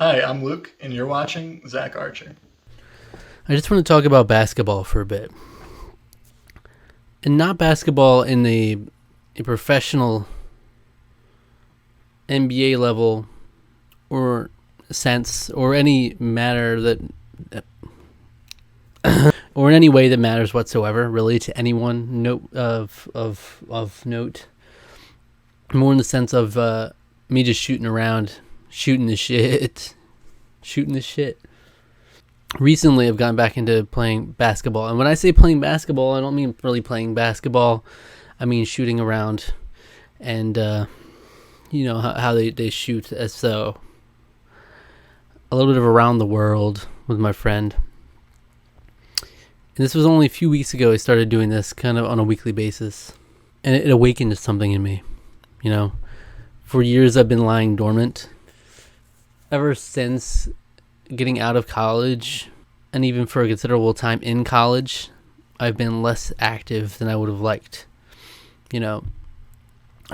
Hi, I'm Luke, and you're watching Zach Archer. I just want to talk about basketball for a bit. And not basketball in a professional NBA level or sense or any matter that or in any way that matters whatsoever, really, to anyone of note. More in the sense of me just shooting around, shooting the shit. Shooting the shit. Recently I've gotten back into playing basketball, and when I say playing basketball, I don't mean really playing basketball. I mean shooting around, and how they shoot, as so a little bit of around the world with my friend. And this was only a few weeks ago I started doing this kind of on a weekly basis, and it awakened something in me. For years I've been lying dormant. Ever since getting out of college, and even for a considerable time in college, I've been less active than I would have liked. I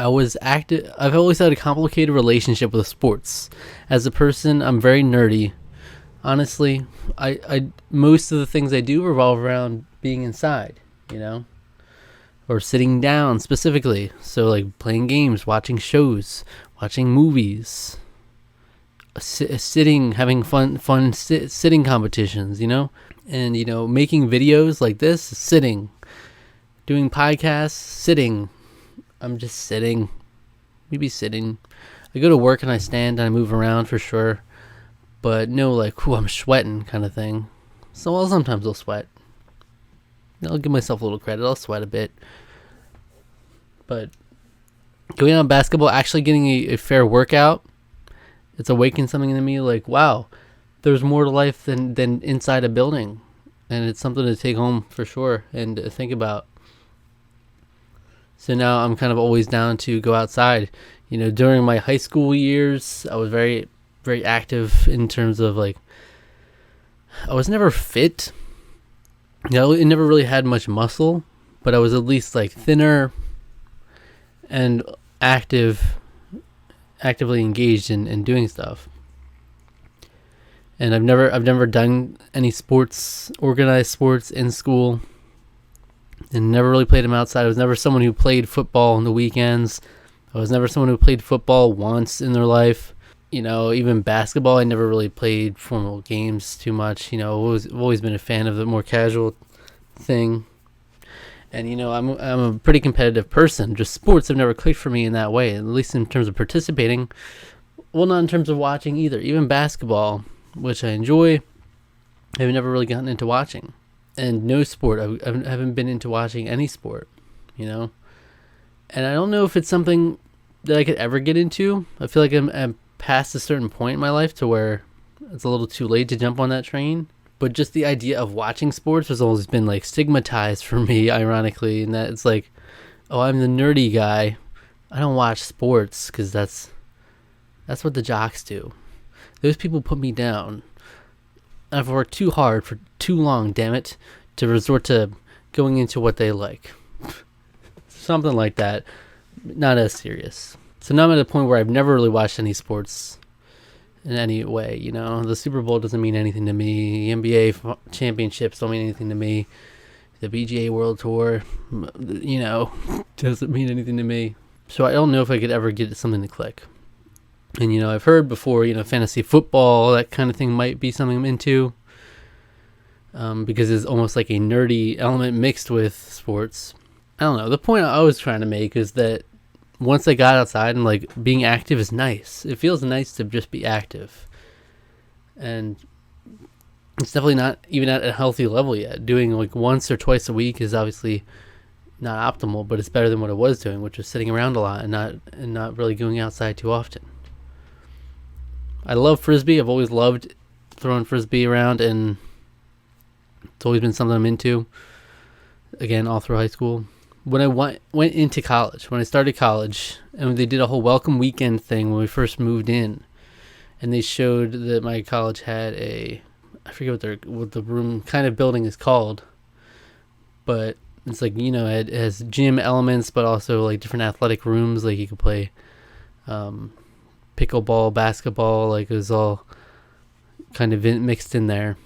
was active. I've always had a complicated relationship with sports. As a person, I'm very nerdy. Honestly, I most of the things I do revolve around being inside, or sitting down specifically. So like playing games, watching shows, watching movies, sitting, having fun sitting competitions, and making videos like this, sitting, doing podcasts, sitting. I'm just sitting, maybe sitting. I go to work and I stand and I move around for sure, but no like, I'm sweating kind of thing. So sometimes I'll sweat. I'll give myself a little credit. I'll sweat a bit, but going on basketball, actually getting a fair workout, it's awakened something in me like, wow, there's more to life than inside a building. And it's something to take home for sure and to think about. So now I'm kind of always down to go outside. During my high school years, I was very, very active in terms of like, I was never fit. It never really had much muscle, but I was at least like thinner and actively engaged in doing stuff. And I've never done any organized sports in school, and never really played them outside. I was never someone who played football on the weekends. I was never someone who played football once in their life. Even basketball, I never really played formal games too much. I've always been a fan of the more casual thing. And I'm a pretty competitive person. Just sports have never clicked for me in that way, at least in terms of participating. Well, not in terms of watching either. Even basketball, which I enjoy, I've never really gotten into watching. And no sport, I haven't been into watching any sport, And I don't know if it's something that I could ever get into. I feel like I'm past a certain point in my life to where it's a little too late to jump on that train. But just the idea of watching sports has always been like stigmatized for me, ironically, and that it's like, oh, I'm the nerdy guy. I don't watch sports because that's what the jocks do. Those people put me down. I've worked too hard for too long, damn it, to resort to going into what they like. Something like that. Not as serious. So now I'm at a point where I've never really watched any sports in any way. The Super Bowl doesn't mean anything to me. The NBA championships don't mean anything to me. The PGA World Tour, doesn't mean anything to me. So I don't know if I could ever get something to click. And, I've heard before, fantasy football, that kind of thing might be something I'm into. Because it's almost like a nerdy element mixed with sports. I don't know. The point I was trying to make is that once I got outside and like being active is nice. It feels nice to just be active. And it's definitely not even at a healthy level yet. Doing like once or twice a week is obviously not optimal, but it's better than what I was doing, which was sitting around a lot and not really going outside too often. I love Frisbee. I've always loved throwing Frisbee around, and it's always been something I'm into. Again, all through high school. When I went into college, when I started college, and they did a whole welcome weekend thing when we first moved in, and they showed that my college had I forget what the room kind of building is called, but it's like, it has gym elements, but also like different athletic rooms, like you could play pickleball, basketball, like it was all kind of mixed in there.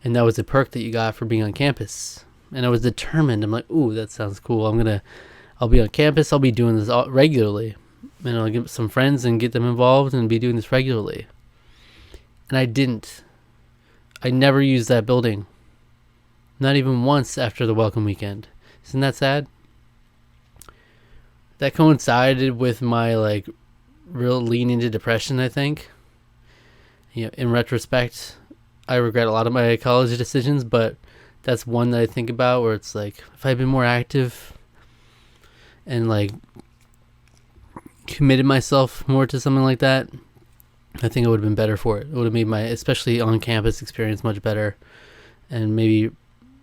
And that was a perk that you got for being on campus. And I was determined. I'm like, ooh, that sounds cool. I'll be on campus. I'll be doing this regularly. And I'll get some friends and get them involved and be doing this regularly. And I didn't. I never used that building. Not even once after the welcome weekend. Isn't that sad? That coincided with my real lean into depression, I think. In retrospect, I regret a lot of my college decisions, but that's one that I think about where it's like, if I'd been more active and committed myself more to something like that, I think I would have been better for it. It would have made my, especially on campus experience, much better. And maybe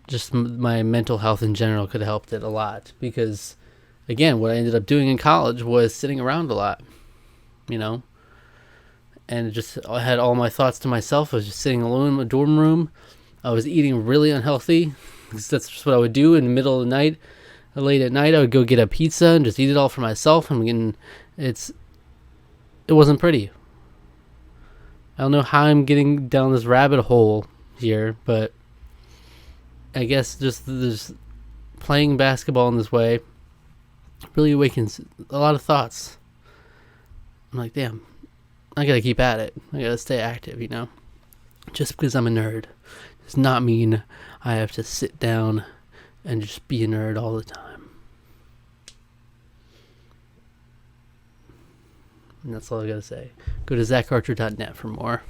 just my mental health in general could have helped it a lot. Because, again, what I ended up doing in college was sitting around a lot, And I had all my thoughts to myself. I was just sitting alone in my dorm room. I was eating really unhealthy. Because that's just what I would do in the middle of the night. Late at night, I would go get a pizza and just eat it all for myself. It wasn't pretty. I don't know how I'm getting down this rabbit hole here, but I guess just playing basketball in this way really awakens a lot of thoughts. I'm like, damn, I gotta keep at it. I gotta stay active, Just because I'm a nerd does not mean I have to sit down and just be a nerd all the time. And that's all I gotta say. Go to zacharcher.net for more.